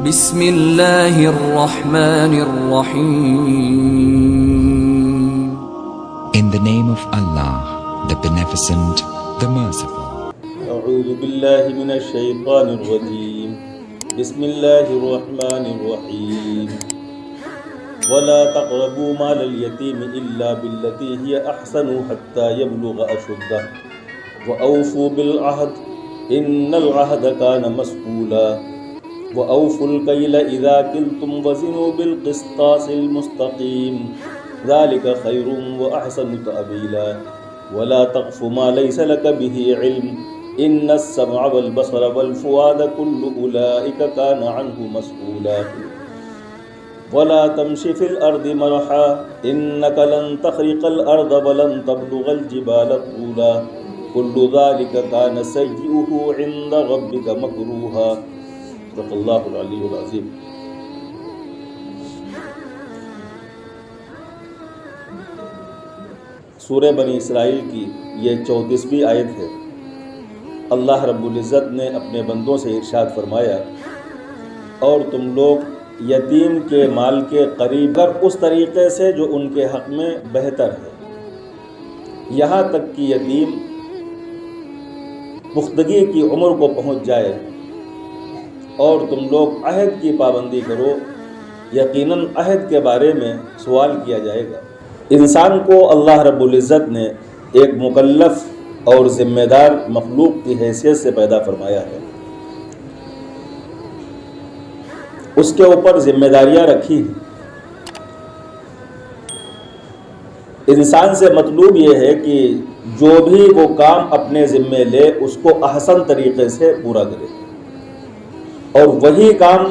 بسم اللہ الرحمن الرحیم. In the name of Allah, the Beneficent, the Merciful. اعوذ باللہ من الشیطان الرجیم. بسم اللہ الرحمن الرحیم. ولا تقربوا مال اليتیم الا بالتي هي احسن حتى يبلغ اشدہ واوفوا بالعہد ان العہد کان مسئولا وأوفوا الكيل إذا كلتم وزنوا بالقسطاس المستقيم ذلك خير وأحسن تأويلا ولا تقف ما ليس لك به علم إن السمع والبصر والفؤاد كل أولئك كان عنه مسؤولا ولا تمش في الأرض مرحا إنك لن تخرق الأرض ولن تبلغ الجبال طولا كل ذلك كان سيئه عند ربك مكروها صدق اللہ العلی العظیم. سورہ بنی اسرائیل کی یہ 34ویں آیت ہے. اللہ رب العزت نے اپنے بندوں سے ارشاد فرمایا اور تم لوگ یتیم کے مال کے قریب کر اس طریقے سے جو ان کے حق میں بہتر ہے، یہاں تک کہ یتیم پختگی کی عمر کو پہنچ جائے، اور تم لوگ عہد کی پابندی کرو، یقیناً عہد کے بارے میں سوال کیا جائے گا. انسان کو اللہ رب العزت نے ایک مکلف اور ذمہ دار مخلوق کی حیثیت سے پیدا فرمایا ہے. اس کے اوپر ذمہ داریاں رکھی ہیں. انسان سے مطلوب یہ ہے کہ جو بھی وہ کام اپنے ذمہ لے اس کو احسن طریقے سے پورا کرے، اور وہی کام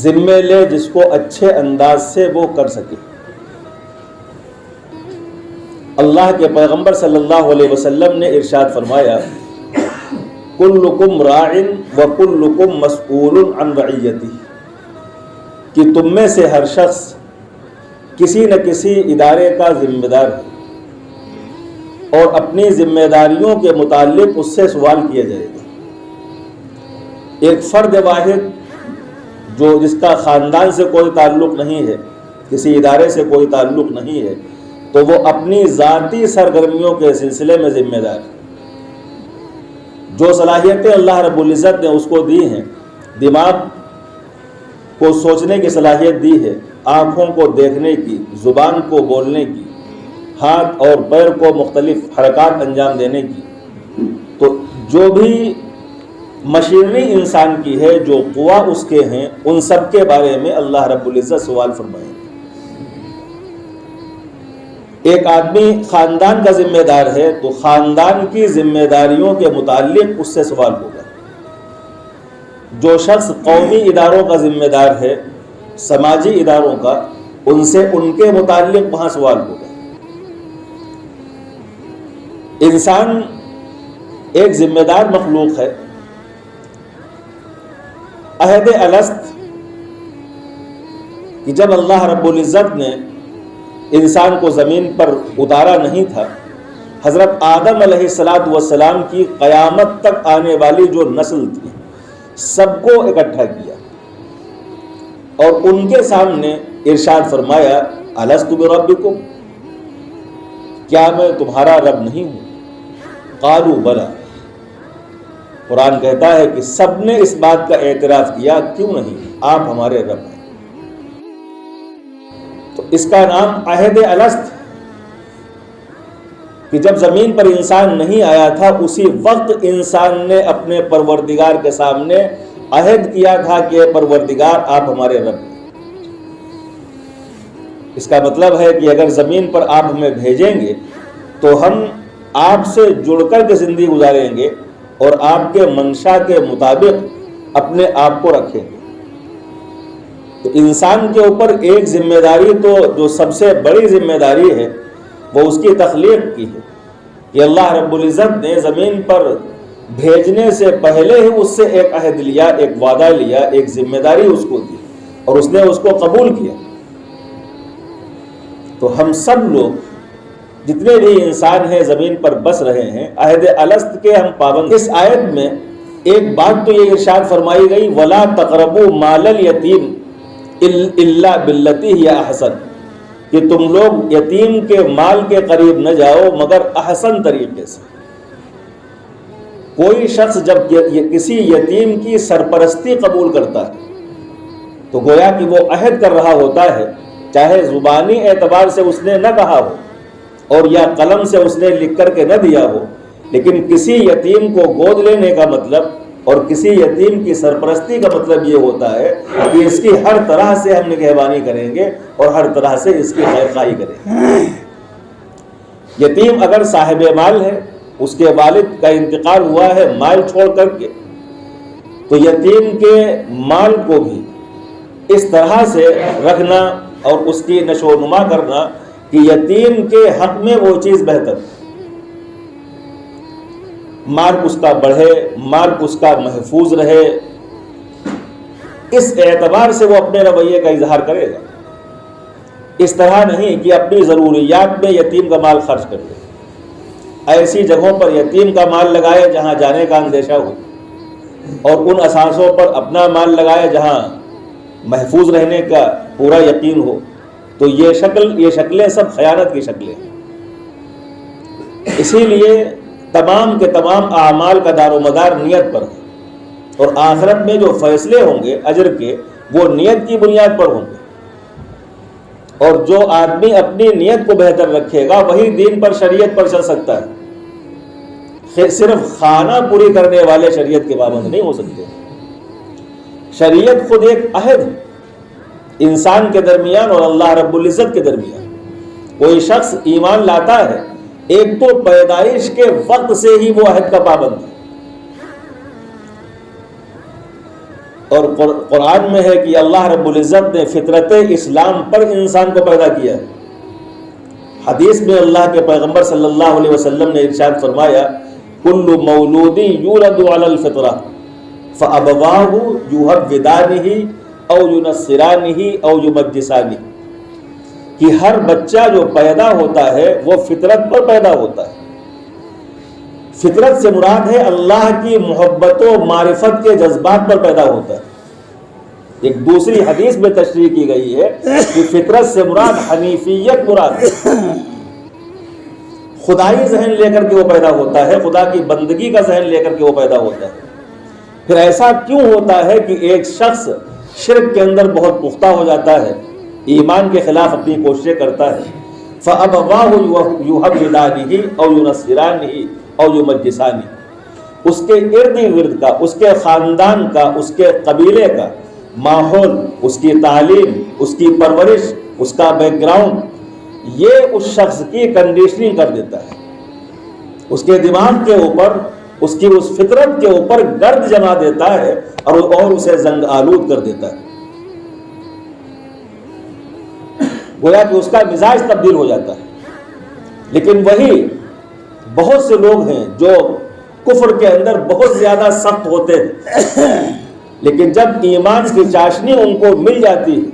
ذمہ لے جس کو اچھے انداز سے وہ کر سکے. اللہ کے پیغمبر صلی اللہ علیہ وسلم نے ارشاد فرمایا کلکم راع وکلکم مسئول عن رعیتہ، کہ تم میں سے ہر شخص کسی نہ کسی ادارے کا ذمہ دار ہے اور اپنی ذمہ داریوں کے متعلق اس سے سوال کیا جائے گا. ایک فرد واحد جو جس کا خاندان سے کوئی تعلق نہیں ہے، کسی ادارے سے کوئی تعلق نہیں ہے، تو وہ اپنی ذاتی سرگرمیوں کے سلسلے میں ذمہ دار ہے. جو صلاحیتیں اللہ رب العزت نے اس کو دی ہیں، دماغ کو سوچنے کی صلاحیت دی ہے، آنکھوں کو دیکھنے کی، زبان کو بولنے کی، ہاتھ اور پیر کو مختلف حرکات انجام دینے کی، تو جو بھی مشینری انسان کی ہے، جو قوا اس کے ہیں، ان سب کے بارے میں اللہ رب العزت سوال فرمائے. ایک آدمی خاندان کا ذمہ دار ہے تو خاندان کی ذمہ داریوں کے متعلق اس سے سوال ہوگا. جو شخص قومی اداروں کا ذمہ دار ہے، سماجی اداروں کا، ان سے ان کے متعلق وہاں سوال ہوگا. انسان ایک ذمہ دار مخلوق ہے. عہد الست کہ جب اللہ رب العزت نے انسان کو زمین پر اتارا نہیں تھا، حضرت آدم علیہ السلام کی قیامت تک آنے والی جو نسل تھی سب کو اکٹھا کیا اور ان کے سامنے ارشاد فرمایا الست بربکم، کیا میں تمہارا رب نہیں ہوں؟ قالوا بلی. قرآن کہتا ہے کہ سب نے اس بات کا اعتراف کیا، کیوں نہیں، آپ ہمارے رب ہیں. تو اس کا نام عہد الست، کہ جب زمین پر انسان نہیں آیا تھا اسی وقت انسان نے اپنے پروردگار کے سامنے عہد کیا تھا کہ اے پروردگار آپ ہمارے رب ہیں. اس کا مطلب ہے کہ اگر زمین پر آپ ہمیں بھیجیں گے تو ہم آپ سے جڑ کر کے زندگی گزاریں گے اور آپ کے منشا کے مطابق اپنے آپ کو رکھیں گے. تو انسان کے اوپر ایک ذمہ داری تو جو سب سے بڑی ذمہ داری ہے وہ اس کی تخلیق کی ہے کہ اللہ رب العزت نے زمین پر بھیجنے سے پہلے ہی اس سے ایک عہد لیا، ایک وعدہ لیا، ایک ذمہ داری اس کو دی اور اس نے اس کو قبول کیا. تو ہم سب لوگ جتنے بھی انسان ہیں زمین پر بس رہے ہیں، عہد الست کے ہم پابند. اس آیت میں ایک بات تو یہ ارشاد فرمائی گئی ولا تقربوا مال الیتیم الا باللتی ہی احسن، کہ تم لوگ یتیم کے مال کے قریب نہ جاؤ مگر احسن طریقے سے۔ کوئی شخص جب کسی یتیم کی سرپرستی قبول کرتا ہے تو گویا کہ وہ عہد کر رہا ہوتا ہے، چاہے زبانی اعتبار سے اس نے نہ کہا ہو اور یا قلم سے اس نے لکھ کر کے نہ دیا ہو، لیکن کسی یتیم کو گود لینے کا مطلب اور کسی یتیم کی سرپرستی کا مطلب یہ ہوتا ہے کہ اس کی ہر طرح سے ہم نگہبانی کریں گے اور ہر طرح سے اس کی خیر خواہی کریں گے۔ یتیم اگر صاحب مال ہے، اس کے والد کا انتقال ہوا ہے مال چھوڑ کر کے، تو یتیم کے مال کو بھی اس طرح سے رکھنا اور اس کی نشو و نما کرنا کہ یتیم کے حق میں وہ چیز بہتر، مارک اس کا بڑھے، مارک اس کا محفوظ رہے، اس اعتبار سے وہ اپنے رویے کا اظہار کرے گا۔ اس طرح نہیں کہ اپنی ضروریات میں یتیم کا مال خرچ کر دے، ایسی جگہوں پر یتیم کا مال لگائے جہاں جانے کا اندیشہ ہو، اور ان اثاثوں پر اپنا مال لگائے جہاں محفوظ رہنے کا پورا یقین ہو، تو یہ شکلیں سب خیانت کی شکلیں ہیں۔ اسی لیے تمام کے تمام اعمال کا دار و مدار نیت پر ہے، اور آخرت میں جو فیصلے ہوں گے اجر کے وہ نیت کی بنیاد پر ہوں گے، اور جو آدمی اپنی نیت کو بہتر رکھے گا وہی دین پر شریعت پر چل سکتا ہے۔ صرف خانہ پوری کرنے والے شریعت کے پابند نہیں ہو سکتے۔ شریعت خود ایک عہد ہے انسان کے درمیان اور اللہ رب العزت کے درمیان۔ کوئی شخص ایمان لاتا ہے، ایک تو پیدائش کے وقت سے ہی وہ عہد کا پابند ہے، اور قرآن میں ہے کہ اللہ رب العزت نے فطرت اسلام پر انسان کو پیدا کیا ہے۔ حدیث میں اللہ کے پیغمبر صلی اللہ علیہ وسلم نے ارشاد فرمایا کل مولود یولد علی الفطرہ فابواہ یہودانہ او ینصرانہ او یمجسانہ، کہ ہر بچہ جو پیدا ہوتا ہے وہ فطرت پر پیدا ہوتا ہے۔ فطرت سے مراد ہے اللہ کی محبت و معرفت کے جذبات پر پیدا ہوتا ہے۔ ایک دوسری حدیث میں تشریح کی گئی ہے کہ فطرت سے مراد حنیفیت مراد ہے، خدائی ذہن لے کر کے وہ پیدا ہوتا ہے، خدا کی بندگی کا ذہن لے کر کے وہ پیدا ہوتا ہے۔ پھر ایسا کیوں ہوتا ہے کہ ایک شخص شرک کے اندر بہت پختہ ہو جاتا ہے، ایمان کے خلاف اپنی کوششیں کرتا ہے، فَأَبَوَاهُ يُحَوِّدَانِهِ أَوْ يُنَصِّرَانِهِ أَوْ يُمَجِّسَانِهِ، اس کے ارد گرد کا، اس کے خاندان کا، اس کے قبیلے کا ماحول، اس کی تعلیم، اس کی پرورش، اس کا بیک گراؤنڈ، یہ اس شخص کی کنڈیشننگ کر دیتا ہے، اس کے دماغ کے اوپر، اس کی اس فطرت کے اوپر گرد جما دیتا ہے اور اسے زنگ آلود کر دیتا ہے، گویا کہ اس کا مزاج تبدیل ہو جاتا ہے۔ لیکن وہی بہت سے لوگ ہیں جو کفر کے اندر بہت زیادہ سخت ہوتے ہیں، لیکن جب ایمان کی چاشنی ان کو مل جاتی ہے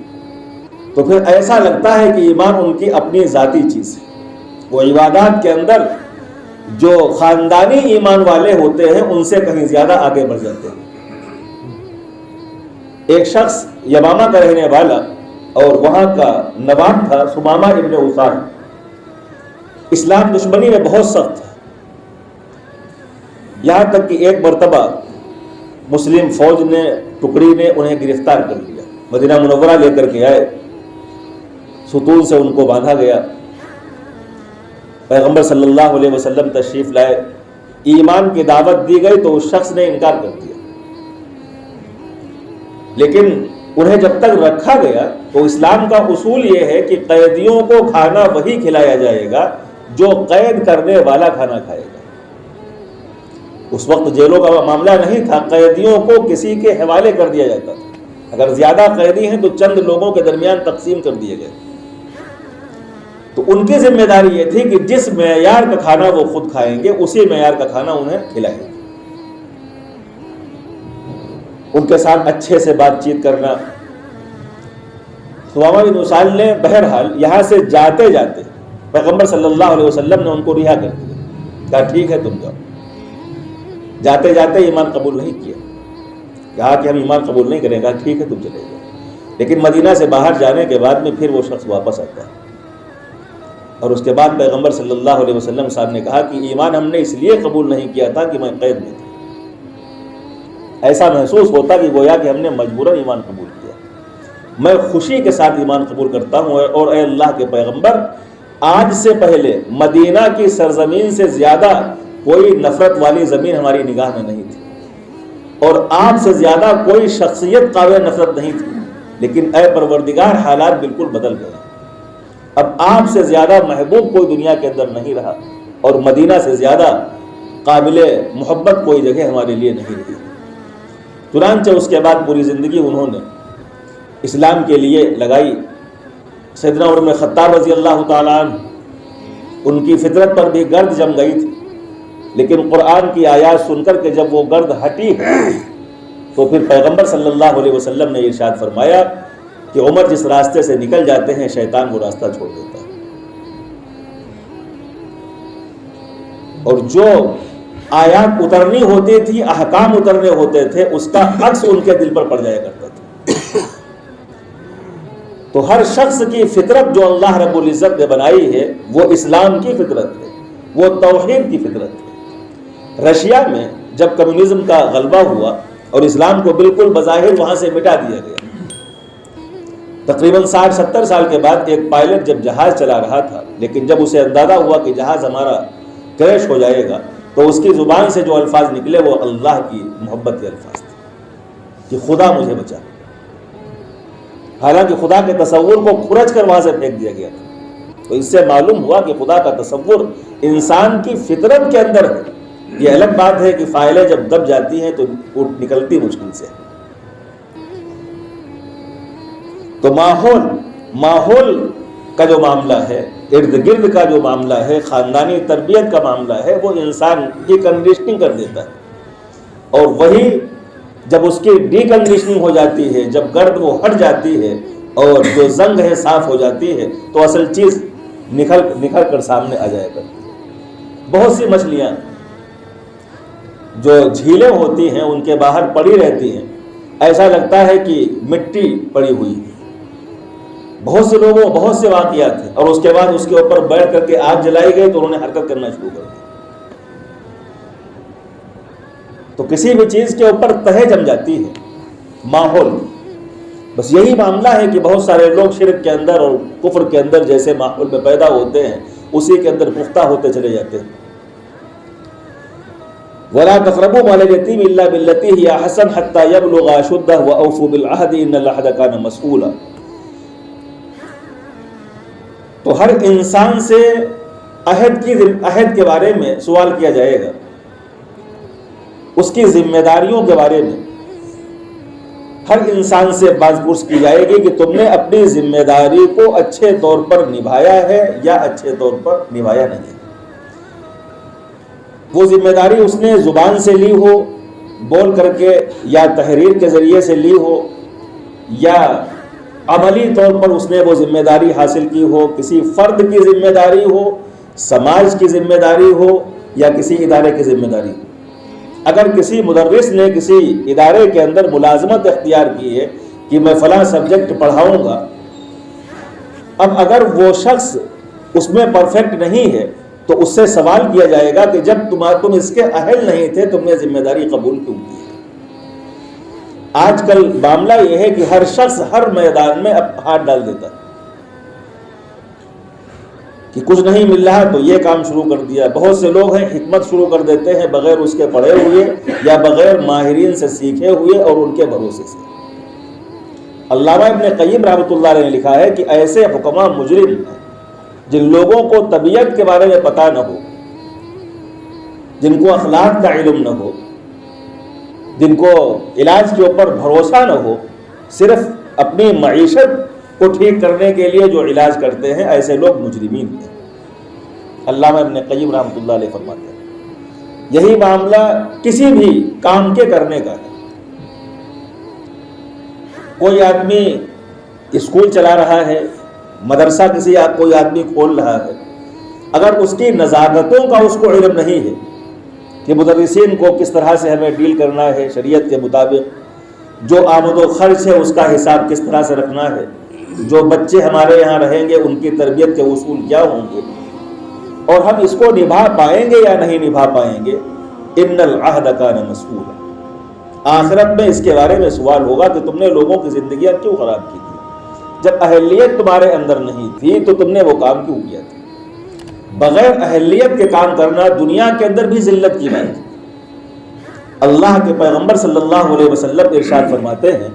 تو پھر ایسا لگتا ہے کہ ایمان ان کی اپنی ذاتی چیز ہے۔ وہ عبادات کے اندر جو خاندانی ایمان والے ہوتے ہیں ان سے کہیں زیادہ آگے بڑھ جاتے ہیں۔ ایک شخص یمامہ کا رہنے والا اور وہاں کا نواب تھا ثمامہ ابن اسال، اسلام دشمنی میں بہت سخت تھا، یہاں تک کہ ایک مرتبہ مسلم فوج نے، ٹکڑی نے انہیں گرفتار کر لیا، مدینہ منورہ لے کر کے آئے، ستون سے ان کو باندھا گیا، پیغمبر صلی اللہ علیہ وسلم تشریف لائے، ایمان کی دعوت دی گئی تو اس شخص نے انکار کر دیا، لیکن انہیں جب تک رکھا گیا تو اسلام کا اصول یہ ہے کہ قیدیوں کو کھانا وہی کھلایا جائے گا جو قید کرنے والا کھانا کھائے گا۔ اس وقت جیلوں کا معاملہ نہیں تھا، قیدیوں کو کسی کے حوالے کر دیا جاتا تھا، اگر زیادہ قیدی ہیں تو چند لوگوں کے درمیان تقسیم کر دیے گئے، تو ان کی ذمہ داری یہ تھی کہ جس معیار کا کھانا وہ خود کھائیں گے اسی معیار کا کھانا انہیں کھلائیں گے، ان کے ساتھ اچھے سے بات چیت کرنا۔ ثمامہ بن اسال نے بہرحال یہاں سے جاتے جاتے پیغمبر صلی اللہ علیہ وسلم نے ان کو رہا کر دیا، کہا ٹھیک ہے تم جاؤ۔ جاتے جاتے ایمان قبول نہیں کیا، کہا کہ ہم ایمان قبول نہیں کریں گا، ٹھیک ہے تم چلے جاؤ. لیکن مدینہ سے باہر جانے کے بعد میں پھر وہ شخص واپس آتا ہے، اور اس کے بعد پیغمبر صلی اللہ علیہ وسلم صاحب نے کہا کہ ایمان ہم نے اس لیے قبول نہیں کیا تھا کہ میں قید میں تھا. ایسا محسوس ہوتا کہ گویا کہ ہم نے مجبوراً ایمان قبول کیا. میں خوشی کے ساتھ ایمان قبول کرتا ہوں، اور اے اللہ کے پیغمبر، آج سے پہلے مدینہ کی سرزمین سے زیادہ کوئی نفرت والی زمین ہماری نگاہ میں نہیں تھی، اور آپ سے زیادہ کوئی شخصیت قابل نفرت نہیں تھی، لیکن اے پروردگار حالات بالکل بدل گئے. اب آپ سے زیادہ محبوب کوئی دنیا کے اندر نہیں رہا، اور مدینہ سے زیادہ قابل محبت کوئی جگہ ہمارے لیے نہیں رہی. چنانچہ اس کے بعد پوری زندگی انہوں نے اسلام کے لیے لگائی. سیدنا عمر بن خطاب رضی اللہ تعالیٰ عنہ، ان کی فطرت پر بھی گرد جم گئی تھی، لیکن قرآن کی آیات سن کر کے جب وہ گرد ہٹی تو پھر پیغمبر صلی اللہ علیہ وسلم نے ارشاد فرمایا کہ عمر جس راستے سے نکل جاتے ہیں شیطان وہ راستہ چھوڑ دیتا ہے، اور جو آیات اترنی ہوتی تھی، احکام اترنے ہوتے تھے، اس کا عکس ان کے دل پر پڑ جایا کرتا تھا. تو ہر شخص کی فطرت جو اللہ رب العزت نے بنائی ہے وہ اسلام کی فطرت ہے، وہ توحید کی فطرت ہے. رشیا میں جب کمیونزم کا غلبہ ہوا اور اسلام کو بالکل بظاہر وہاں سے مٹا دیا گیا، تقریباً 60-70 سال کے بعد ایک پائلٹ جب جہاز چلا رہا تھا، لیکن جب اسے اندازہ ہوا کہ جہاز ہمارا کریش ہو جائے گا، تو اس کی زبان سے جو الفاظ نکلے وہ اللہ کی محبت کے الفاظ تھے کہ خدا مجھے بچا. حالانکہ خدا کے تصور کو کھرچ کر وہاں سے پھینک دیا گیا تھا. تو اس سے معلوم ہوا کہ خدا کا تصور انسان کی فطرت کے اندر ہے. یہ الگ بات ہے کہ فائلیں جب دب جاتی ہیں تو نکلتی مشکل سے. تو ماحول کا جو معاملہ ہے، ارد گرد کا جو معاملہ ہے، خاندانی تربیت کا معاملہ ہے، وہ انسان کی کنڈیشننگ کر دیتا ہے. اور وہی جب اس کی ڈی کنڈیشننگ ہو جاتی ہے، جب گرد وہ ہٹ جاتی ہے اور جو زنگ ہے صاف ہو جاتی ہے، تو اصل چیز نکھر کر سامنے آ جائے کرتی ہے. بہت سی مچھلیاں جو جھیلیں ہوتی ہیں ان کے باہر پڑی رہتی ہیں، ایسا لگتا ہے کہ مٹی پڑی ہوئی ہے. بہت سے لوگوں بہت سے واقعات ہیں، اور اس کے بعد اس کے اوپر بیٹھ کر کے آگ جلائی گئی تو انہوں نے حرکت کرنا شروع کر دی. تو کسی بھی چیز کے اوپر تہہ جم جاتی ہے. ماحول بس یہی معاملہ ہے کہ بہت سارے لوگ شرک کے اندر اور کفر کے اندر جیسے ماحول میں پیدا ہوتے ہیں اسی کے اندر پختہ ہوتے چلے جاتے ہیں. وَلَا تَقْرَبُوا مَالَ الْيَتِيمِ إِلَّا بِالَّتِي هِيَ أَحْسَنُ حَتَّى يَبْلُغَ أَشُدَّهُ وَأَوْفُوا بِالْعَهْدِ إِنَّ الْعَهْدَ كَانَ مَسْئُولًا. تو ہر انسان سے عہد کے بارے میں سوال کیا جائے گا، اس کی ذمہ داریوں کے بارے میں ہر انسان سے باز پرس کی جائے گی کہ تم نے اپنی ذمہ داری کو اچھے طور پر نبھایا ہے یا اچھے طور پر نبھایا نہیں. وہ ذمہ داری اس نے زبان سے لی ہو، بول کر کے، یا تحریر کے ذریعے سے لی ہو، یا عملی طور پر اس نے وہ ذمہ داری حاصل کی ہو، کسی فرد کی ذمہ داری ہو، سماج کی ذمہ داری ہو، یا کسی ادارے کی ذمہ داری. اگر کسی مدرس نے کسی ادارے کے اندر ملازمت اختیار کی ہے کہ میں فلاں سبجیکٹ پڑھاؤں گا، اب اگر وہ شخص اس میں پرفیکٹ نہیں ہے تو اس سے سوال کیا جائے گا کہ جب تم اس کے اہل نہیں تھے تم نے ذمہ داری قبول کیوں کی ہے. آج کل معاملہ یہ ہے کہ ہر شخص ہر میدان میں اب ہاتھ ڈال دیتا ہے کہ کچھ نہیں مل رہا تو یہ کام شروع کر دیا. بہت سے لوگ ہیں حکمت شروع کر دیتے ہیں بغیر اس کے پڑھے ہوئے یا بغیر ماہرین سے سیکھے ہوئے اور ان کے بھروسے سے. علامہ ابن قیم رحمۃ اللہ علیہ نے لکھا ہے کہ ایسے حکماء مجرم ہیں جن لوگوں کو طبیعت کے بارے میں پتہ نہ ہو، جن کو اخلاق کا علم نہ ہو، جن کو علاج کے اوپر بھروسہ نہ ہو، صرف اپنی معیشت کو ٹھیک کرنے کے لیے جو علاج کرتے ہیں، ایسے لوگ مجرمین ہیں. علامہ ابن قیم رحمۃ اللہ علیہ فرماتے ہیں یہی معاملہ کسی بھی کام کے کرنے کا ہے. کوئی آدمی اسکول چلا رہا ہے، مدرسہ کوئی آدمی کھول رہا ہے، اگر اس کی نزاکتوں کا اس کو علم نہیں ہے کہ مدرسین کو کس طرح سے ہمیں ڈیل کرنا ہے شریعت کے مطابق، جو آمد و خرچ ہے اس کا حساب کس طرح سے رکھنا ہے، جو بچے ہمارے یہاں رہیں گے ان کی تربیت کے اصول کیا ہوں گے، اور ہم اس کو نبھا پائیں گے یا نہیں نبھا پائیں گے۔ ان العہد کان مسئولا، آخرت میں اس کے بارے میں سوال ہوگا کہ تم نے لوگوں کی زندگیاں کیوں خراب کی تھی، جب اہلیت تمہارے اندر نہیں تھی تو تم نے وہ کام کیوں کیا تھا۔ بغیر اہلیت کے کام کرنا دنیا کے اندر بھی ذلت کی بات ہے۔ اللہ کے پیغمبر صلی اللہ علیہ وسلم ارشاد فرماتے ہیں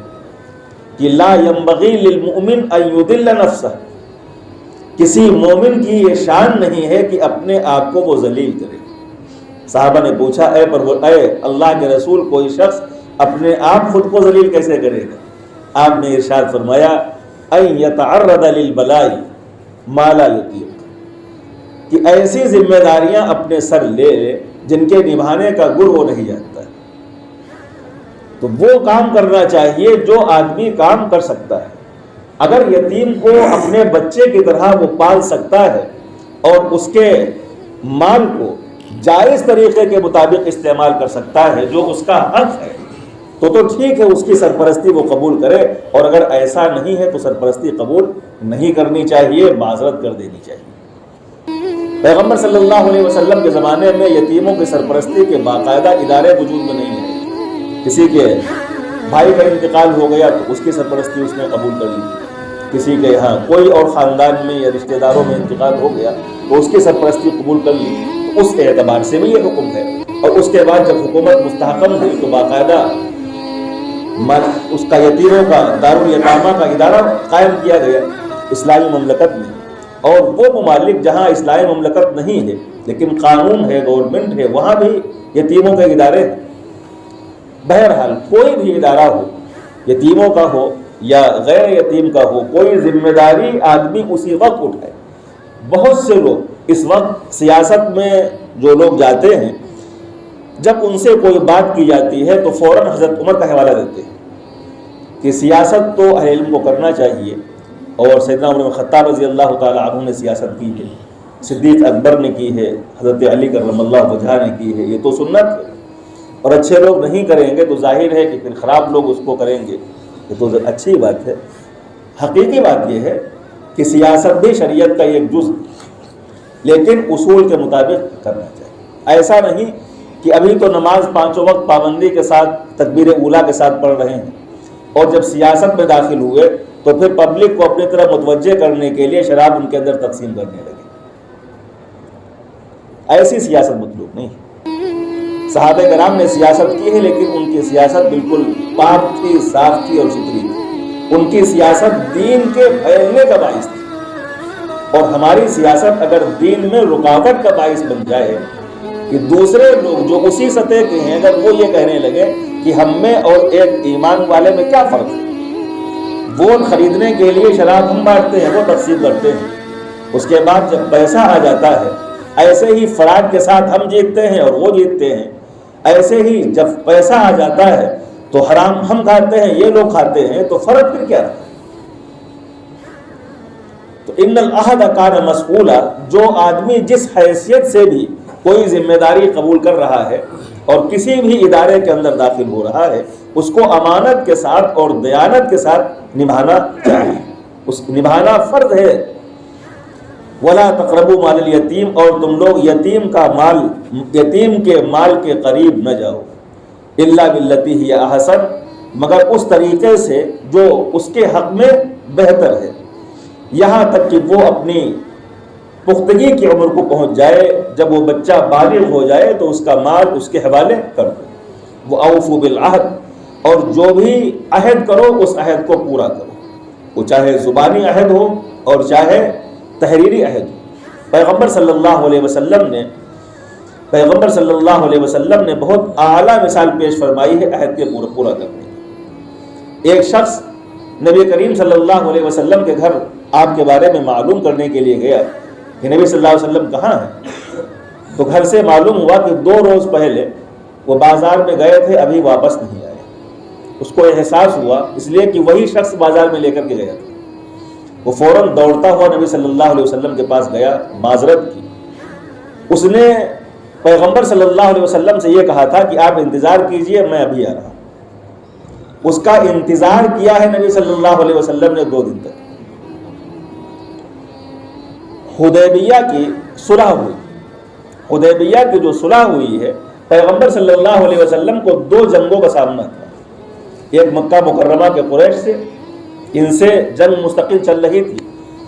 کہ لا ينبغي للمؤمن ان يضل نفسه، کسی مومن کی یہ شان نہیں ہے کہ اپنے آپ کو وہ ذلیل کرے۔ صحابہ نے پوچھا اے اللہ کے رسول، کوئی شخص اپنے آپ خود کو ذلیل کیسے کرے گا؟ آپ نے ارشاد فرمایا ان يتعرض للبلاء ما لا يطيق، کہ ایسی ذمہ داریاں اپنے سر لے جن کے نبھانے کا گر وہ نہیں جانتا ہے۔ تو وہ کام کرنا چاہیے جو آدمی کام کر سکتا ہے۔ اگر یتیم کو اپنے بچے کی طرح وہ پال سکتا ہے اور اس کے مال کو جائز طریقے کے مطابق استعمال کر سکتا ہے جو اس کا حق ہے، تو ٹھیک ہے، اس کی سرپرستی وہ قبول کرے، اور اگر ایسا نہیں ہے تو سرپرستی قبول نہیں کرنی چاہیے، معذرت کر دینی چاہیے۔ پیغمبر صلی اللہ علیہ وسلم کے زمانے میں یتیموں کی سرپرستی کے باقاعدہ ادارے وجود میں نہیں ہیں۔ کسی کے بھائی کا انتقال ہو گیا تو اس کی سرپرستی اس نے قبول کر لی، کسی کے یہاں کوئی اور خاندان میں یا رشتہ داروں میں انتقال ہو گیا تو اس کی سرپرستی قبول کر لی، تو اس اعتبار سے بھی یہ حکم ہے۔ اور اس کے بعد جب حکومت مستحکم ہوئی تو باقاعدہ اس کا یتیموں کا دارالیتامہ کا ادارہ قائم کیا گیا اسلامی مملکت میں۔ اور وہ ممالک جہاں اسلامی مملکت نہیں ہے لیکن قانون ہے، گورنمنٹ ہے، وہاں بھی یتیموں کے ادارے ہیں۔ بہرحال کوئی بھی ادارہ ہو، یتیموں کا ہو یا غیر یتیم کا ہو، کوئی ذمہ داری آدمی اسی وقت اٹھائے۔ بہت سے لوگ اس وقت سیاست میں جو لوگ جاتے ہیں، جب ان سے کوئی بات کی جاتی ہے تو فوراً حضرت عمر کا حوالہ دیتے ہیں کہ سیاست تو اہل علم کو کرنا چاہیے، اور سیدنا عمر بن خطاب رضی اللہ تعالی عنہ نے سیاست کی ہے، صدیق اکبر نے کی ہے، حضرت علی کرم اللہ وجہہ نے کی ہے، یہ تو سنت ہے، اور اچھے لوگ نہیں کریں گے تو ظاہر ہے کہ پھر خراب لوگ اس کو کریں گے، یہ تو اچھی بات ہے۔ حقیقی بات یہ ہے کہ سیاست بھی شریعت کا ایک جز ہے، لیکن اصول کے مطابق کرنا چاہیے۔ ایسا نہیں کہ ابھی تو نماز پانچوں وقت پابندی کے ساتھ تکبیر اولیٰ کے ساتھ پڑھ رہے ہیں، اور جب سیاست میں داخل ہوئے تو پھر پبلک کو اپنی طرف متوجہ کرنے کے لیے شراب ان کے اندر تقسیم کرنے لگے۔ ایسی سیاست مطلوب نہیں ہے۔ صحابہ کرام نے سیاست کی ہے لیکن ان کی سیاست بالکل پاک تھی، صاف تھی اور ستھری تھی۔ ان کی سیاست دین کے پھیلنے کا باعث تھی، اور ہماری سیاست اگر دین میں رکاوٹ کا باعث بن جائے کہ دوسرے لوگ جو اسی سطح کے ہیں اگر وہ یہ کہنے لگے کہ ہم میں اور ایک ایمان والے میں کیا فرق ہے، ووٹ خریدنے کے لیے شراب ہم بانٹتے ہیں، وہ تقسیم کرتے ہیں، اس کے بعد جب پیسہ آ جاتا ہے ایسے ہی فراڈ کے ساتھ ہم جیتتے ہیں اور وہ جیتتے ہیں، ایسے ہی جب پیسہ آ جاتا ہے تو حرام ہم کھاتے ہیں، یہ لوگ کھاتے ہیں، تو فرق پھر کیا رہا؟ تو ان العہد کان مسئولا، جو آدمی جس حیثیت سے بھی کوئی ذمہ داری قبول کر رہا ہے اور کسی بھی ادارے کے اندر داخل ہو رہا ہے، اس کو امانت کے ساتھ اور دیانت کے ساتھ نبھانا چاہیے، اس نبھانا فرض ہے۔ ولا تقربوا مال الیتیم، اور تم لوگ یتیم کے مال کے قریب نہ جاؤ، الا باللتی ہی احسن، مگر اس طریقے سے جو اس کے حق میں بہتر ہے، یہاں تک کہ وہ اپنی پختگی کی عمر کو پہنچ جائے، جب وہ بچہ بالغ ہو جائے تو اس کا مال اس کے حوالے کر دو۔ وَأَوْفُوا بِالْعَهْدِ، اور جو بھی عہد کرو اس عہد کو پورا کرو، وہ چاہے زبانی عہد ہو اور چاہے تحریری عہد ہو۔ پیغمبر صلی اللہ علیہ وسلم نے بہت اعلیٰ مثال پیش فرمائی ہے عہد کے پورا کرنے کی۔ ایک شخص نبی کریم صلی اللہ علیہ وسلم کے گھر آپ کے بارے میں معلوم کرنے کے لیے گیا کہ نبی صلی اللہ علیہ وسلم کہاں ہیں، تو گھر سے معلوم ہوا کہ 2 روز پہلے وہ بازار میں گئے تھے، ابھی واپس نہیں آئے۔ اس کو احساس ہوا، اس لیے کہ وہی شخص بازار میں لے کر کے گیا تھا۔ وہ فوراً دوڑتا ہوا نبی صلی اللہ علیہ وسلم کے پاس گیا، معذرت کی۔ اس نے پیغمبر صلی اللہ علیہ وسلم سے یہ کہا تھا کہ آپ انتظار کیجئے، میں ابھی آ رہا ہوں۔ اس کا انتظار کیا ہے نبی صلی اللہ علیہ وسلم نے 2 دن تک۔ حدیبیہ کی صلح ہوئی، حدیبیہ کی جو صلح ہوئی ہے، پیغمبر صلی اللہ علیہ وسلم کو 2 جنگوں کا سامنا تھا۔ ایک مکہ مکرمہ کے قریش سے، ان سے جنگ مستقل چل رہی تھی،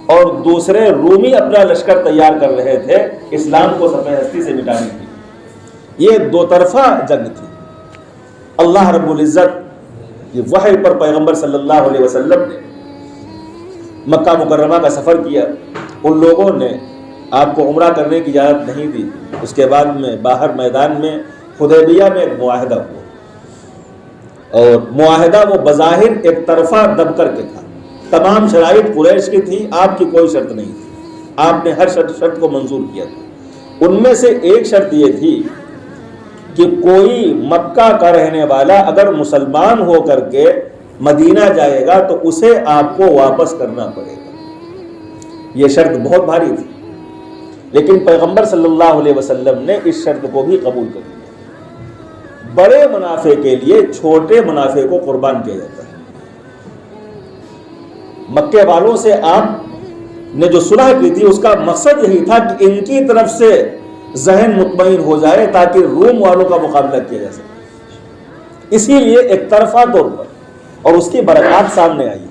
اور دوسرے رومی اپنا لشکر تیار کر رہے تھے اسلام کو صفحہ ہستی سے مٹانے کی۔ یہ 2 طرفہ جنگ تھی۔ اللہ رب العزت یہ وحی پر پیغمبر صلی اللہ علیہ وسلم نے مکہ مکرمہ کا سفر کیا۔ ان لوگوں نے آپ کو عمرہ کرنے کی اجازت نہیں دی۔ اس کے بعد میں باہر میدان میں حدیبیہ میں ایک معاہدہ ہوا، اور معاہدہ وہ بظاہر ایک طرفہ دب کر کے تھا۔ تمام شرائط قریش کی تھی، آپ کی کوئی شرط نہیں تھی، آپ نے ہر شرط کو منظور کیا تھا۔ ان میں سے ایک شرط یہ تھی کہ کوئی مکہ کا رہنے والا اگر مسلمان ہو کر کے مدینہ جائے گا تو اسے آپ کو واپس کرنا پڑے گا۔ یہ شرط بہت بھاری تھی، لیکن پیغمبر صلی اللہ علیہ وسلم نے اس شرط کو بھی قبول کر لیا۔ بڑے منافع کے لیے چھوٹے منافع کو قربان کیا جاتا ہے۔ مکے والوں سے آپ نے جو صلح کی تھی اس کا مقصد یہی تھا کہ ان کی طرف سے ذہن مطمئن ہو جائے تاکہ روم والوں کا مقابلہ کیا جا سکے۔ اسی لیے ایک طرفہ طور پر، اور اس کی برکات سامنے آئی۔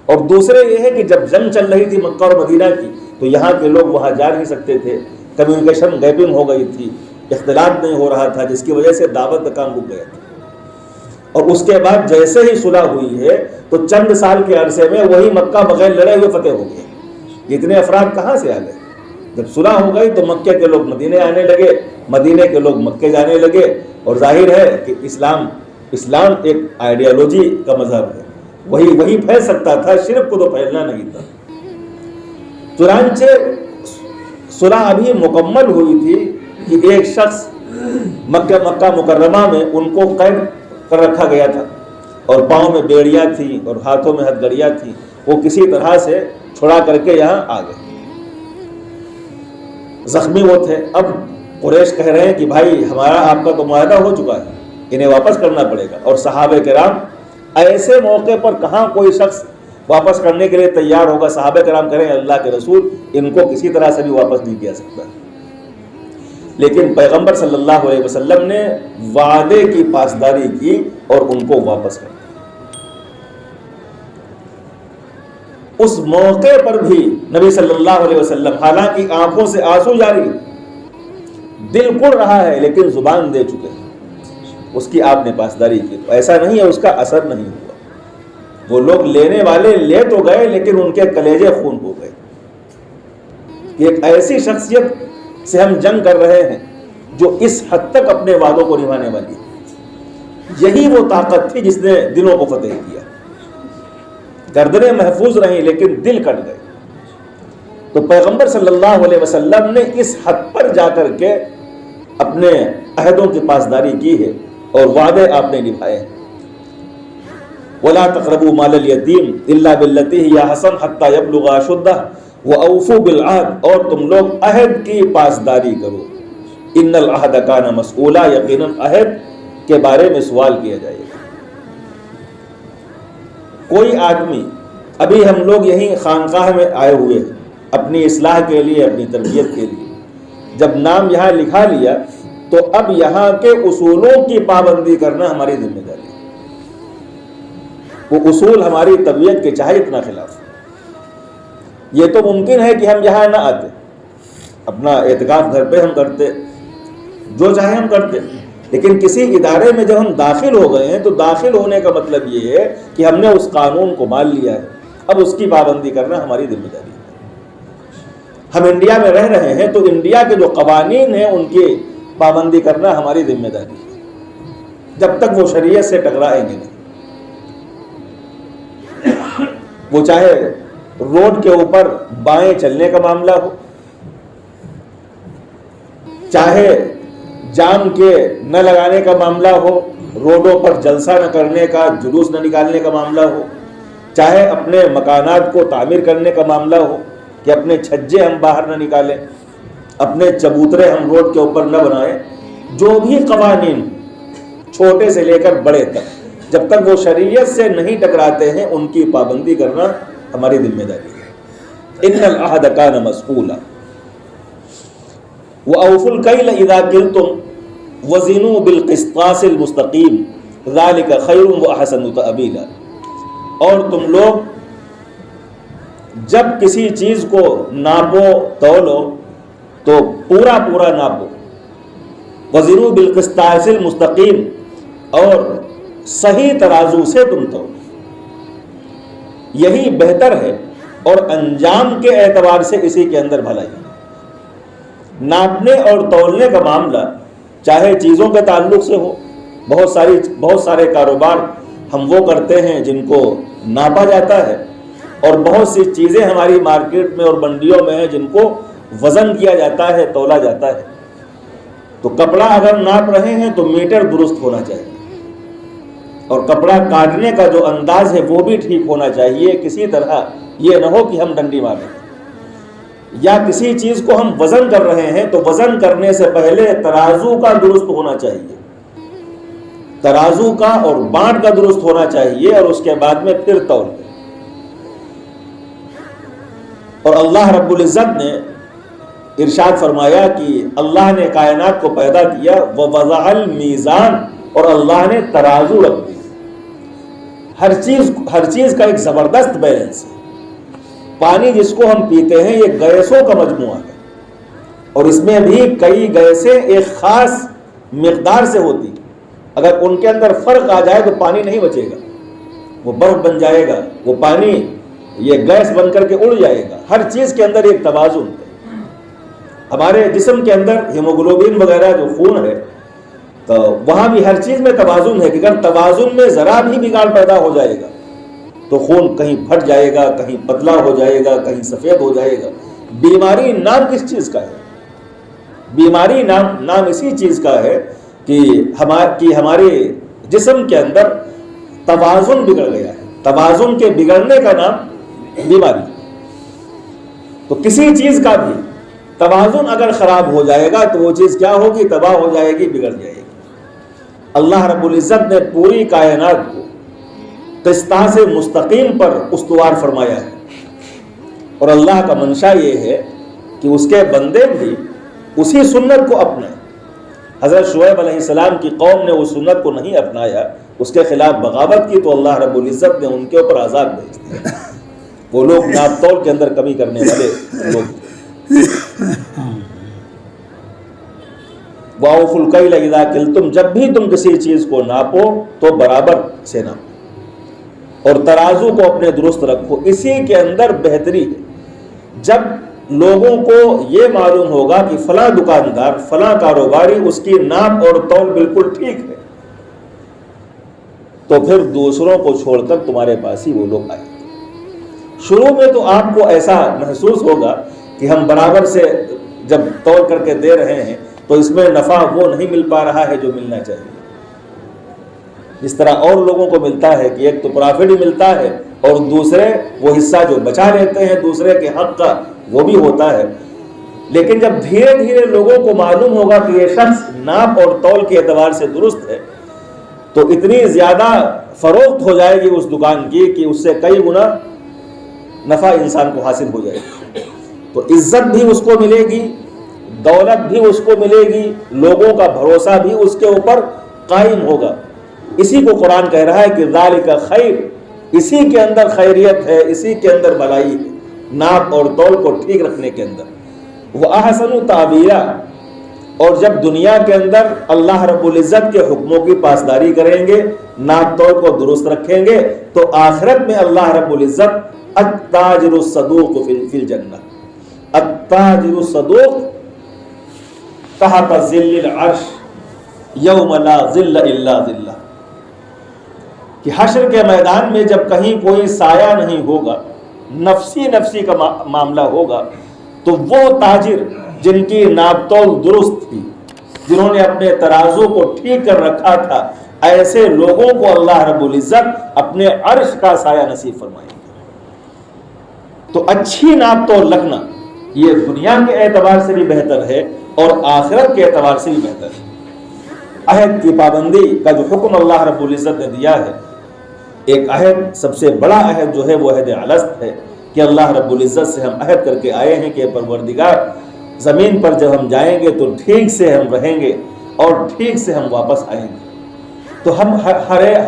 اور دوسرے یہ ہے کہ جب جنگ چل رہی تھی مکہ اور مدینہ کی تو یہاں کے لوگ وہاں جا نہیں سکتے تھے، کمیونیکیشن گیپنگ ہو گئی تھی، اختلاط نہیں ہو رہا تھا، جس کی وجہ سے دعوت کا کام رک گیا تھا۔ اور اس کے بعد جیسے ہی صلح ہوئی ہے تو چند سال کے عرصے میں وہی مکہ بغیر لڑے ہوئے فتح ہو گیا۔ اتنے افراد کہاں سے آ گئے؟ جب صلح ہو گئی تو مکے کے لوگ مدینے آنے لگے، مدینے کے لوگ مکے جانے لگے، اور ظاہر ہے کہ اسلام ایک آئیڈیالوجی کا مذہب ہے، وہی پھیل سکتا تھا، شرک کو تو پھیلنا نہیں تھا۔ چنانچہ صلح ابھی مکمل ہوئی تھی کہ ایک شخص مکہ مکرمہ میں ان کو قید کر رکھا گیا تھا، اور پاؤں میں بیڑیاں تھیں اور ہاتھوں میں ہتھکڑیاں تھیں، وہ کسی طرح سے چھڑا کر کے یہاں آ گئے۔ زخمی وہ تھے۔ اب قریش کہہ رہے ہیں کہ بھائی ہمارا آپ کا تو معاہدہ ہو چکا ہے، انہیں واپس کرنا پڑے گا۔ اور صحابہ کرام ایسے موقع پر کہاں کوئی شخص واپس کرنے کے لیے تیار ہوگا؟ صحابہ کرام کہہ رہے ہیں اللہ کے رسول ان کو کسی طرح سے بھی واپس نہیں کیا سکتا۔ لیکن پیغمبر صلی اللہ علیہ وسلم نے وعدے کی پاسداری کی اور ان کو واپس کر دیا۔ اس موقع پر بھی نبی صلی اللہ علیہ وسلم حالانکہ آنکھوں سے آنسو جاری، دل کڑ رہا ہے، لیکن زبان دے چکے ہیں، اس کی آپ نے پاسداری کی۔ تو ایسا نہیں ہے اس کا اثر نہیں ہوا۔ وہ لوگ لینے والے لے تو گئے لیکن ان کے کلیجے خون ہو گئے۔ ایک ایسی شخصیت سے ہم جنگ کر رہے ہیں جو اس حد تک اپنے وعدوں کو نبھانے والی ہے۔ یہی وہ طاقت تھی جس نے دلوں کو فتح کیا۔ گردنیں محفوظ رہیں لیکن دل کٹ گئے۔ تو پیغمبر صلی اللہ علیہ وسلم نے اس حد پر جا کر کے اپنے عہدوں کی پاسداری کی ہے اور وعدے آپ نے نبھائے ہیں۔ وَلَا تَقْرَبُوا مَالَ الْيَتِيمِ إِلَّا بِالَّتِي هِيَ أَحْسَنُ حَتَّى يَبْلُغَ أَشُدَّهُ وَأَوْفُوا بِالْعَهْدِ، اور تم لوگ عہد کی پاسداری کرو۔ إِنَّ الْعَهْدَ كَانَ مَسْئُولًا، یقیناً عہد کے بارے میں سوال کیا جائے گا۔ کوئی آدمی، ابھی ہم لوگ یہیں خانقاہ میں آئے ہوئے ہیں اپنی اصلاح کے لیے، اپنی تربیت کے لیے، جب نام یہاں لکھا لیا تو اب یہاں کے اصولوں کی پابندی کرنا ہماری ذمہ داری ہے۔ وہ اصول ہماری طبیعت کے چاہے اتنا خلاف۔ یہ تو ممکن ہے کہ ہم یہاں نہ آتے، اپنا اعتکاف گھر پہ ہم کرتے، جو چاہے ہم کرتے، لیکن کسی ادارے میں جب ہم داخل ہو گئے ہیں تو داخل ہونے کا مطلب یہ ہے کہ ہم نے اس قانون کو مان لیا ہے، اب اس کی پابندی کرنا ہماری ذمہ داری ہے۔ ہم انڈیا میں رہ رہے ہیں تو انڈیا کے جو قوانین ہیں ان کی پابندی کرنا ہماری ذمہ داری ہے، جب تک وہ شریعت سے ٹکرائیں گے نہیں۔ وہ چاہے روڈ کے اوپر بائیں چلنے کا معاملہ ہو، چاہے جام کے نہ لگانے کا معاملہ ہو، روڈوں پر جلسہ نہ کرنے کا، جلوس نہ نکالنے کا معاملہ ہو، چاہے اپنے مکانات کو تعمیر کرنے کا معاملہ ہو کہ اپنے چھجے ہم باہر نہ نکالیں، اپنے چبوترے ہم روڈ کے اوپر نہ بنائیں. جو بھی قوانین چھوٹے سے لے کر بڑے تک جب تک وہ شریعت سے نہیں ٹکراتے ہیں ان کی پابندی کرنا ہماری ذمہ داری ہے. ان العہد کان مسئولا وأوفوا الکیل اذا کلتم وزنوا بالقسطاس المستقیم ذلک خیر واحسن تأویلا. اور تم لوگ جب کسی چیز کو ناپو تولو تو پورا پورا ناپو. وزنوا بالقسطاس المستقیم اور صحیح ترازو سے تم تولو. یہی بہتر ہے اور انجام کے اعتبار سے اسی کے اندر بھلائی. ناپنے اور تولنے کا معاملہ چاہے چیزوں کے تعلق سے ہو. بہت سارے کاروبار ہم وہ کرتے ہیں جن کو ناپا جاتا ہے اور بہت سی چیزیں ہماری مارکیٹ میں اور منڈیوں میں ہیں جن کو وزن کیا جاتا ہے, تولا جاتا ہے. تو کپڑا اگر ناپ رہے ہیں تو میٹر درست ہونا چاہیے اور کپڑا کاٹنے کا جو انداز ہے وہ بھی ٹھیک ہونا چاہیے. کسی طرح یہ نہ ہو کہ ہم ڈنڈی ماریں. یا کسی چیز کو ہم وزن کر رہے ہیں تو وزن کرنے سے پہلے ترازو کا درست ہونا چاہیے, ترازو کا اور بانٹ کا درست ہونا چاہیے, اور اس کے بعد میں پھر تول. اور اللہ رب العزت نے ارشاد فرمایا کہ اللہ نے کائنات کو پیدا کیا ووضع المیزان, اور اللہ نے ترازو رکھ دی. ہر چیز کا ایک زبردست بیلنس ہے. پانی جس کو ہم پیتے ہیں یہ گیسوں کا مجموعہ ہے اور اس میں بھی کئی گیسیں ایک خاص مقدار سے ہوتی. اگر ان کے اندر فرق آ جائے تو پانی نہیں بچے گا, وہ برف بن جائے گا, وہ پانی یہ گیس بن کر کے اڑ جائے گا. ہر چیز کے اندر ایک توازن ہے. ہمارے جسم کے اندر ہیموگلوبن وغیرہ جو خون ہے تو وہاں بھی ہر چیز میں توازن ہے کہ اگر توازن میں ذرا بھی بگاڑ پیدا ہو جائے گا تو خون کہیں پھٹ جائے گا, کہیں پتلا ہو جائے گا, کہیں سفید ہو جائے گا. بیماری نام کس چیز کا ہے؟ بیماری نام اسی چیز کا ہے کہ ہمارے جسم کے اندر توازن بگڑ گیا ہے. توازن کے بگڑنے کا نام بیماری. تو کسی چیز کا بھی توازن اگر خراب ہو جائے گا تو وہ چیز کیا ہوگی؟ تباہ ہو جائے گی, بگڑ جائے گی. اللہ رب العزت نے پوری کائنات کو قسطاس مستقیم پر استوار فرمایا ہے اور اللہ کا منشا یہ ہے کہ اس کے بندے بھی اسی سنت کو اپنائیں. حضرت شعیب علیہ السلام کی قوم نے اس سنت کو نہیں اپنایا, اس کے خلاف بغاوت کی, تو اللہ رب العزت نے ان کے اوپر عذاب بھیج دیا. وہ لوگ ناپ تول کے اندر کمی کرنے والے لوگ. وَأَوْفُوا الْكَيْلَ إِذَا كِلْتُمْ, جب بھی تم کسی چیز کو ناپو تو برابر سے ناپو اور ترازو کو اپنے درست رکھو. اسی کے اندر بہتری ہے. جب لوگوں کو یہ معلوم ہوگا کہ فلاں دکاندار, فلاں کاروباری, اس کی ناپ اور تول بالکل ٹھیک ہے, تو پھر دوسروں کو چھوڑ کر تمہارے پاس ہی وہ لوگ آئیں گے. شروع میں تو آپ کو ایسا محسوس ہوگا کہ ہم برابر سے جب تول کر کے دے رہے ہیں تو اس میں نفع وہ نہیں مل پا رہا ہے جو ملنا چاہیے. اس طرح اور لوگوں کو ملتا ہے کہ ایک تو پرافٹ ہی ملتا ہے اور دوسرے وہ حصہ جو بچا لیتے ہیں دوسرے کے حق کا وہ بھی ہوتا ہے. لیکن جب دھیرے دھیرے لوگوں کو معلوم ہوگا کہ یہ شخص ناپ اور تول کے اعتبار سے درست ہے تو اتنی زیادہ فروخت ہو جائے گی اس دکان کی کہ اس سے کئی گنا نفع انسان کو حاصل ہو جائے گا. تو عزت بھی اس کو ملے گی, دولت بھی اس کو ملے گی, لوگوں کا بھروسہ بھی اس کے اوپر قائم ہوگا. اسی کو قرآن کہہ رہا ہے کہ ذالک خیر, اسی کے اندر خیریت ہے, اسی کے اندر بھلائی ہے, ناپ اور تول کو ٹھیک رکھنے کے اندر. وہ احسن تعبیرا, اور جب دنیا کے اندر اللہ رب العزت کے حکموں کی پاسداری کریں گے, ناپ تول کو درست رکھیں گے, تو آخرت میں اللہ رب العزت التاجر الصدوق فی الجنہ, التاجر الصدوق تحت ظل العرش یوم لا ظل الا ظلہ, کہ حشر کے میدان میں جب کہیں کوئی سایہ نہیں ہوگا, نفسی کا معاملہ ہوگا, تو وہ تاجر جن کی ناپ تول درست تھی, جنہوں نے اپنے ترازو کو ٹھیک کر رکھا تھا, ایسے لوگوں کو اللہ رب العزت اپنے عرش کا سایہ نصیب فرمائے گا. تو اچھی ناپ تول رکھنا یہ دنیا کے اعتبار سے بھی بہتر ہے اور آخرت کے اعتبار سے بھی بہتر ہے۔ عہد کی پابندی کا جو حکم اللہ رب العزت نے دیا ہے، ایک عہد، سب سے بڑا عہد جو ہے وہ عہد الست ہے کہ اللہ رب العزت سے ہم عہد کر کے آئے ہیں کہ پروردگار زمین پر جب ہم جائیں گے تو ٹھیک سے ہم رہیں گے اور ٹھیک سے ہم واپس آئیں گے۔ تو ہم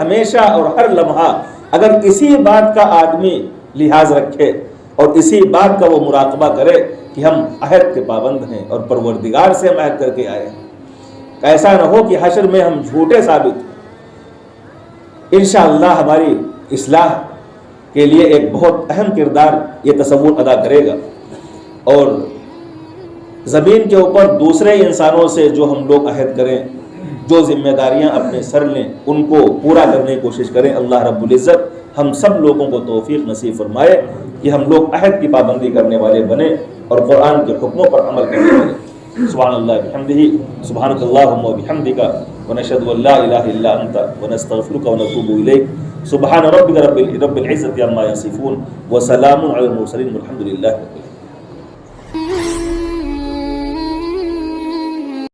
ہمیشہ اور ہر لمحہ اگر اسی بات کا آدمی لحاظ رکھے اور اسی بات کا وہ مراقبہ کرے کہ ہم عہد کے پابند ہیں اور پروردگار سے ہم عہد کر کے آئے ہیں، ایسا نہ ہو کہ حشر میں ہم جھوٹے ثابت ہوں۔ انشاءاللہ ہماری اصلاح کے لیے ایک بہت اہم کردار یہ تصور ادا کرے گا، اور زمین کے اوپر دوسرے انسانوں سے جو ہم لوگ عہد کریں، جو ذمہ داریاں اپنے سر لیں، ان کو پورا کرنے کی کوشش کریں۔ اللہ رب العزت ہم سب لوگوں کو توفیق نصیب فرمائے کہ ہم لوگ عہد کی پابندی کرنے والے بنیں اور قرآن کے حکموں پر عمل کرنے والے۔ سبحان اللہ بحمدہ، سبحانک اللہم وبحمدک، ونشہد ان لا الہ الا انت، ونستغفرک ونتوب الیک۔ سبحان ربک رب العزت عما یصفون، وسلام علی المرسلین، والحمد للہ۔